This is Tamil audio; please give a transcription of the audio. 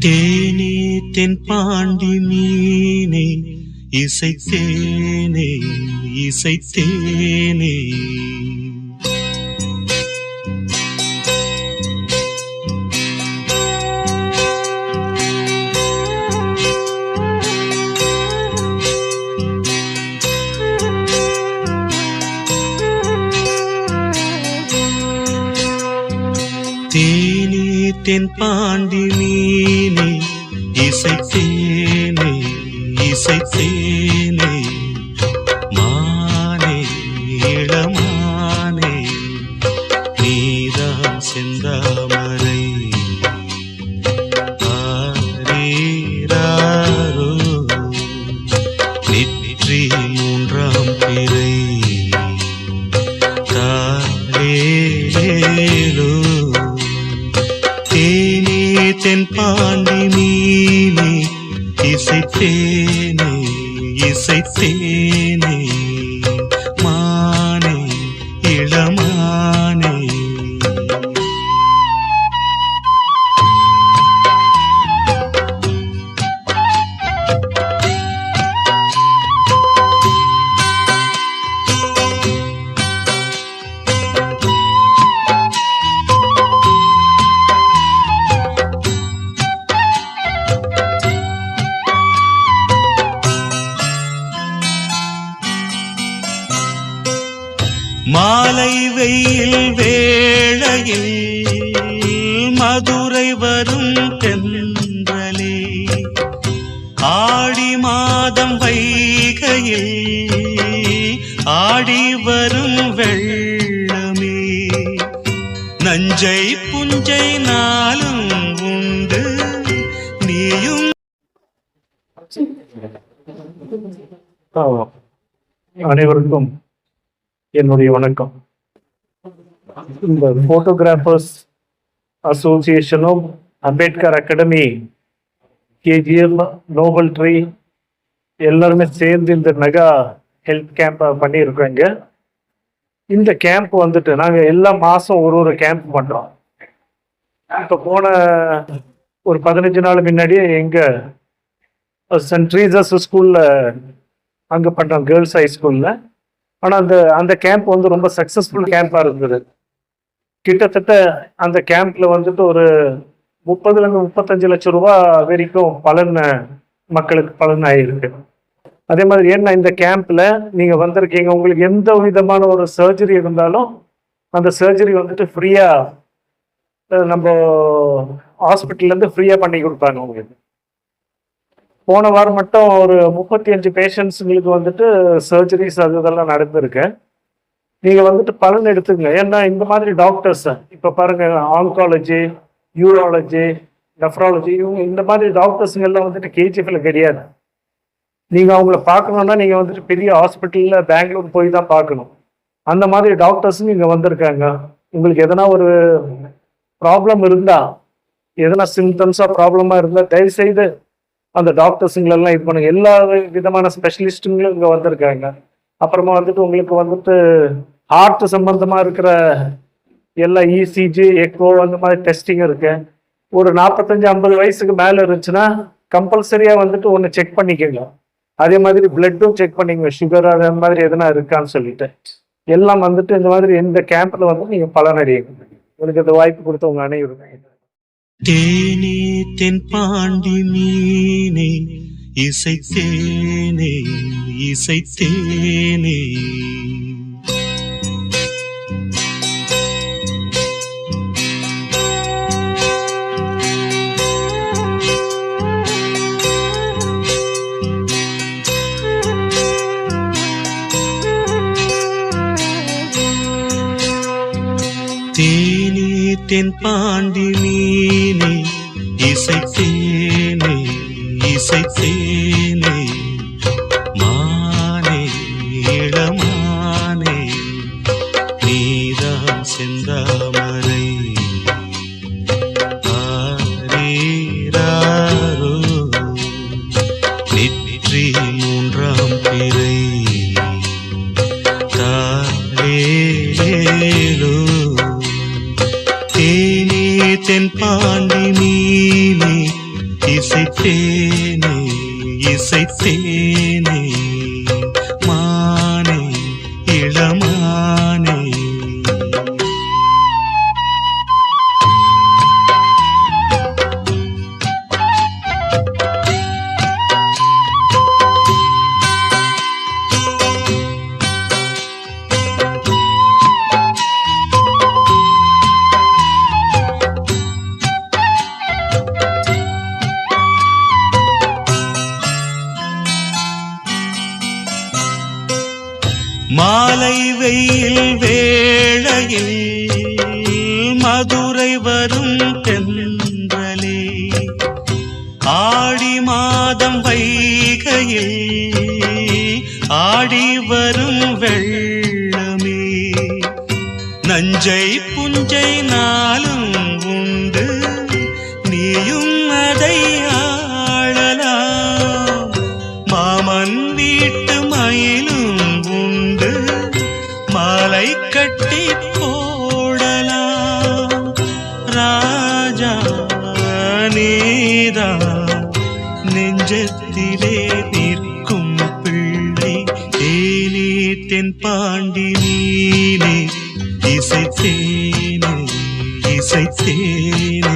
தேனே தென்பாண்டி மீனே இசைத்தேனே இசைத்தேனே. தேனே தென்பாண்டி மீனே இசைத்தேனே இசைத்தேனே. மானே இளமானே நீதான் செந்தாமரை. ஆரீராரோ நெற்றி மூன்றாம் பிறை. தாலேலோ தேனே தென்பாண்டி மீனே இசைத்தேனே இசைத்தேனே. மானே இளமானே. மாலை வெயில் வேளையில் மதுரை வரும் தென்றலே. ஆடி மாதம் வைகையில் ஆடி வரும் வெள்ளமே. நஞ்சை புஞ்சை நாளும் உண்டு நீயும். அனைவருக்கும் என்னுடைய வணக்கம். இந்த போட்டோகிராஃபர்ஸ் அசோசியேஷனும் Ambedkar academy, KGL, Noble Tree எல்லாருமே சேர்ந்து இந்த மெகா ஹெல்த் கேம்ப் பண்ணியிருக்காங்க. இந்த கேம்ப் வந்துட்டு நாங்கள் எல்லா மாதம் ஒரு கேம்ப் பண்ணுறோம். இப்போ போன ஒரு 15 நாள் முன்னாடியே எங்கள் சென்ட் ட்ரீசஸ் ஸ்கூலில் அங்கே பண்ணுறோம், கேர்ள்ஸ் ஹை ஸ்கூலில். ஆனால் அந்த கேம்ப் வந்து ரொம்ப சக்ஸஸ்ஃபுல் கேம்பாக இருந்தது. கிட்டத்தட்ட அந்த கேம்பில் வந்துட்டு ஒரு 30-35 லட்சம் ரூபா வரைக்கும் மக்களுக்கு பலன் ஆகிருக்கு. அதே மாதிரி ஏன்னா இந்த கேம்பில் நீங்கள் வந்திருக்கீங்க, உங்களுக்கு எந்த விதமான ஒரு சர்ஜரி இருந்தாலும் அந்த சர்ஜரி வந்துட்டு ஃப்ரீயாக நம்ம ஹாஸ்பிட்டல்லேருந்து ஃப்ரீயாக பண்ணி கொடுப்பாங்க உங்களுக்கு. போன வாரம் மட்டும் ஒரு 35 பேஷண்ட்ஸுங்களுக்கு வந்துட்டு சர்ஜரிஸ் இதெல்லாம் நடந்திருக்கு. நீங்கள் வந்துட்டு பலன் எடுத்துங்க. ஏன்னா இந்த மாதிரி டாக்டர்ஸ் இப்போ பாருங்கள், ஆன்காலஜி, யூராலஜி, நெஃப்ராலஜி, இவங்க இந்த மாதிரி டாக்டர்ஸுங்கெல்லாம் வந்துட்டு கேஜிஎஃப்ல கிடையாது. நீங்கள் அவங்கள பார்க்கணுன்னா நீங்கள் வந்துட்டு பெரிய ஹாஸ்பிட்டலில் பெங்களூர் போய் தான் பார்க்கணும். அந்த மாதிரி டாக்டர்ஸுங்க இங்கே வந்திருக்காங்க. உங்களுக்கு எதனா ஒரு ப்ராப்ளம் இருந்தால், எதனா சிம்டம்ஸாக ப்ராப்ளமாக இருந்தால் தயவுசெய்து அந்த டாக்டர்ஸுங்களெல்லாம் இது பண்ணுங்க. எல்லா விதமான ஸ்பெஷலிஸ்ட்டுங்களும் இங்கே வந்திருக்காங்க. அப்புறமா வந்துட்டு உங்களுக்கு வந்துட்டு ஹார்ட் சம்பந்தமாக இருக்கிற எல்லா இசிஜி, எக்கோ அந்த மாதிரி டெஸ்டிங் இருக்கு. ஒரு 45-50 வயசுக்கு மேலே இருந்துச்சுன்னா கம்பல்சரியாக வந்துட்டு ஒன்று செக் பண்ணிக்கோங்க. அதே மாதிரி பிளட்டும் செக் பண்ணிக்கோங்க, சுகர் அந்த மாதிரி எதனா இருக்கான்னு சொல்லிட்டு. எல்லாம் வந்துட்டு இந்த மாதிரி இந்த கேம்பில் வந்து நீங்கள் பலனடையுங்க. உங்களுக்கு இந்த வாய்ப்பு கொடுத்தவங்க அனைவருமே. தேனே தென்பாண்டி மீனே இசைத்தேனே இசைத்தேனே. தேனே தென்பாண்டி மீனே இசைத்தேனே இசைத்தேனே. மானே இளமானே நீதான் செந்தாமரை. ஆரீராரோ நெற்றி மூன்றாம் பிறை. தாலேலோ தேனே தென்பாண்டி மீனே இசைத்தேனே இசைத்தேனே மானே இளமானே. மாலை வெயில் வேளையில் மதுரை வரும் தென்றலே, ஆடி மாதம் வைகையில் ஆடி வரும் வெள்ளமே, நஞ்சை புஞ்சை நாளும் உண்டு நீயும் அதை ஆளலாம், மாமன் வீட்டு மயிலும் உண்டு மாலை கட்டி போடலாம். ராஜா நீதா நெஞ்சத்திலே நிற்கும் பிள்ளை, தேனே தென் பாண்டி நீனே இசைத்தேனே இசைத்தேனே.